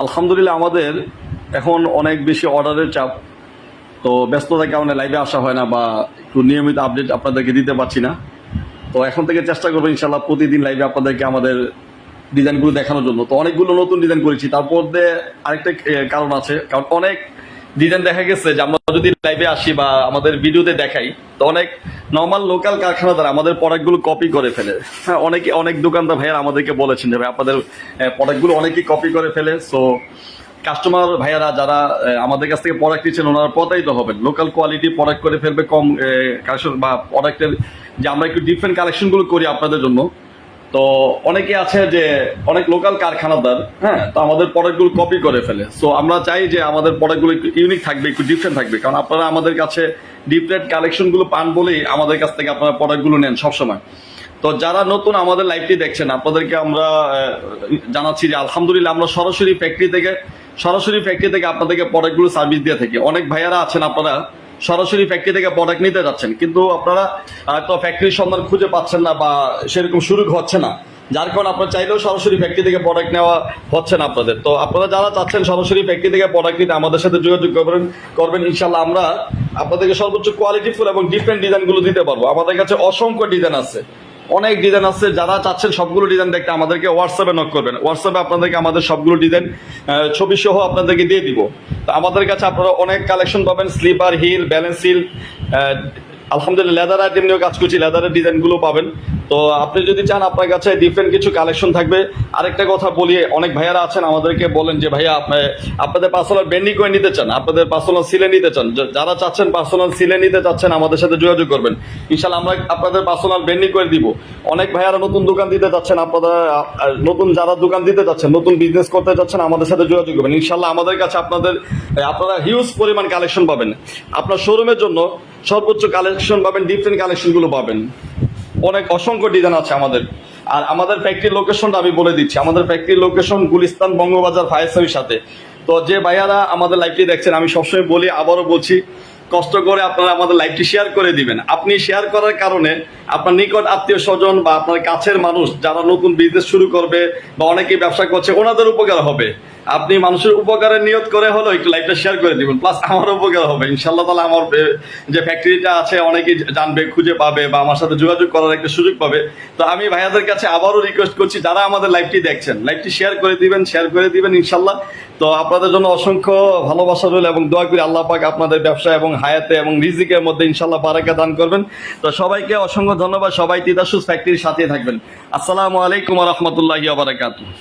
আলহামদুলিল্লাহ আমাদের এখন অনেক বেশি অর্ডারের চাপ। তো ব্যস্ততার কারণে লাইভে আসা হয় না বা একটু নিয়মিত আপডেট আপনাদেরকে দিতে পারছি না। তো এখন থেকে চেষ্টা করবো ইনশাল্লাহ প্রতিদিন লাইভে আপনাদেরকে আমাদের ডিজাইনগুলো দেখানোর জন্য। তো অনেকগুলো নতুন ডিজাইন করেছি, তারপর আরেকটা কারণ আছে, কারণ অনেক ডিজাইন দেখা গেছে যে আমরা যদি লাইভে আসি বা আমাদের ভিডিওতে দেখাই, তো অনেক নর্মাল লোকাল কারখানাদার আমাদের প্রোডাক্টগুলো কপি করে ফেলে। হ্যাঁ, অনেক দোকানদার ভাইয়ারা আমাদেরকে বলেছেন যে ভাই আপনাদের প্রোডাক্টগুলো অনেকেই কপি করে ফেলে। সো কাস্টমার ভাইয়ারা যারা আমাদের কাছ থেকে প্রোডাক্ট নিচ্ছেন ওনারা প্রতারিত হবেন, লোকাল কোয়ালিটি প্রোডাক্ট করে ফেলবে, কম কালেকশন বা প্রোডাক্টের যে আমরা একটু ডিফারেন্ট কালেকশনগুলো করি আপনাদের জন্য। তো অনেকে আছে যে অনেক লোকাল কারখানাদার, হ্যাঁ, তো আমাদের প্রোডাক্টগুলো কপি করে ফেলে। সো আমরা চাই যে আমাদের প্রোডাক্টগুলো একটু ইউনিক থাকবে, একটু ডিফারেন্ট থাকবে, কারণ আপনারা আমাদের কাছে ডিফারেন্ট কালেকশনগুলো পান বলেই আমাদের কাছ থেকে আপনারা প্রোডাক্টগুলো নেন সবসময়। তো যারা নতুন আমাদের লাইভটি দেখছেন আপনাদেরকে আমরা জানাচ্ছি যে আলহামদুলিল্লাহ আমরা সরাসরি ফ্যাক্টরি থেকে আপনাদেরকে প্রোডাক্টগুলো সার্ভিস দিয়ে থাকি। অনেক ভাইয়ারা আছেন আপনারা সরাসরি ফ্যাক্টরি থেকে প্রোডাক্ট নিতে যাচ্ছেন, কিন্তু আপনারা তো ফ্যাক্টরির সন্ধান খুঁজে পাচ্ছেন না বা সেরকম সুযোগ হচ্ছে না, যার কারণে আপনারা চাইলেও সরাসরি ফ্যাক্টরি থেকে প্রোডাক্ট নেওয়া হচ্ছে না আপনাদের। তো আপনারা যারা চাচ্ছেন সরাসরি ফ্যাক্টরি থেকে প্রোডাক্ট নিতে আমাদের সাথে যোগাযোগ করবেন ইনশাল্লাহ আমরা আপনাদেরকে সর্বোচ্চ কোয়ালিটিফুল এবং ডিফারেন্ট ডিজাইনগুলো দিতে পারবো। আমাদের কাছে অসংখ্য ডিজাইন আছে, অনেক ডিজাইন আছে। যারা চাচ্ছেন সবগুলো ডিজাইন দেখতে আমাদেরকে হোয়াটসঅ্যাপে নক করবেন। হোয়াটসঅ্যাপে আপনাদেরকে আমাদের সবগুলো ডিজাইন ছবি সহ আপনাদেরকে দিয়ে দিব। তো আমাদের কাছে আপনারা অনেক কালেকশন পাবেন, স্লিপার, হিল, ব্যালেন্স হিল, আলহামদুলিল্লাহ লেদার আইটেম নিয়েও কাজ করছি, লেদারের ডিজাইনগুলো পাবেন। তো আপনি যদি চান আপনার কাছে ডিফারেন্ট কিছু কালেকশন থাকবে। আরেকটা কথা বলি, অনেক ভাইয়ারা আছেন আমাদেরকে বলেন যে ভাইয়া আপনাদের পার্সোনাল বেন্ডিং করে নিতে চান, আপনাদের পার্সোনাল সিলে নিতে চান। যারা চাচ্ছেন পার্সোনাল সিলে নিতে চাচ্ছেন আমাদের সাথে যোগাযোগ করবেন, ইনশাল্লাহ আমরা আপনাদের পার্সোনাল বেন্ডিং করে দিব। অনেক ভাইয়ারা নতুন দোকান দিতে চাচ্ছেন, আপনারা নতুন যারা দোকান দিতে চাচ্ছেন, নতুন বিজনেস করতে চাচ্ছেন আমাদের সাথে যোগাযোগ করবেন। ইনশাল্লাহ আমাদের কাছে আপনারা হিউজ পরিমাণ কালেকশন পাবেন। আপনার শোরুমের জন্য সর্বোচ্চ কালেকশন পাবেন, ডিফারেন্ট কালেকশনগুলো পাবেন। অনেক অসংখ্য ডিজাইন আছে আমাদের। আর আমাদের ফ্যাক্টরির লোকেশনটা আমি বলে দিচ্ছি, আমাদের ফ্যাক্টরির লোকেশন গুলিস্তান বঙ্গবাজার ফায়ার সার্ভিসের সাথে। তো যে ভাইয়ারা আমাদের লাইভটি দেখছেন, আমি সবসময় বলি, আবারও বলছি, কষ্ট করে আপনারা আমাদের লাইভটি শেয়ার করে দিবেন। আপনি শেয়ার করার কারণে আপনার নিকট আত্মীয় স্বজন বা আপনার কাছের মানুষ যারা নতুন বিজনেস শুরু করবে বা অনেকেই ব্যবসা করছে ওনাদের উপকার হবে। আপনি মানুষের উপকারের নিয়ত করে হলো একটু লাইভটা শেয়ার করে দিবেন, প্লাস আমার উপকার হবে ইনশাল্লাহ। তাহলে আমার যে ফ্যাক্টরিটা আছে অনেকেই জানবে, খুঁজে পাবে বা আমার সাথে যোগাযোগ করার একটা সুযোগ পাবে। তো আমি ভাইয়াদের কাছে আবারও রিকোয়েস্ট করছি, যারা আমাদের লাইভটি দেখছেন লাইভটি শেয়ার করে দিবেন ইনশাল্লাহ। তো আপনাদের জন্য অসংখ্য ভালোবাসা রইল এবং দোয়া করি আল্লাহ পাক আপনাদের ব্যবসা এবং হায়াতে এবং রিজিকের মধ্যে ইনশাল্লাহ বারাকা দান করবেন। তো সবাইকে অসংখ্য ধন্যবাদ, সবাই তিতাসুস ফ্যাক্টরির সাথে থাকবেন। আসসালামু আলাইকুম ওয়া রাহমাতুল্লাহি ওয়া বারাকাতুহু।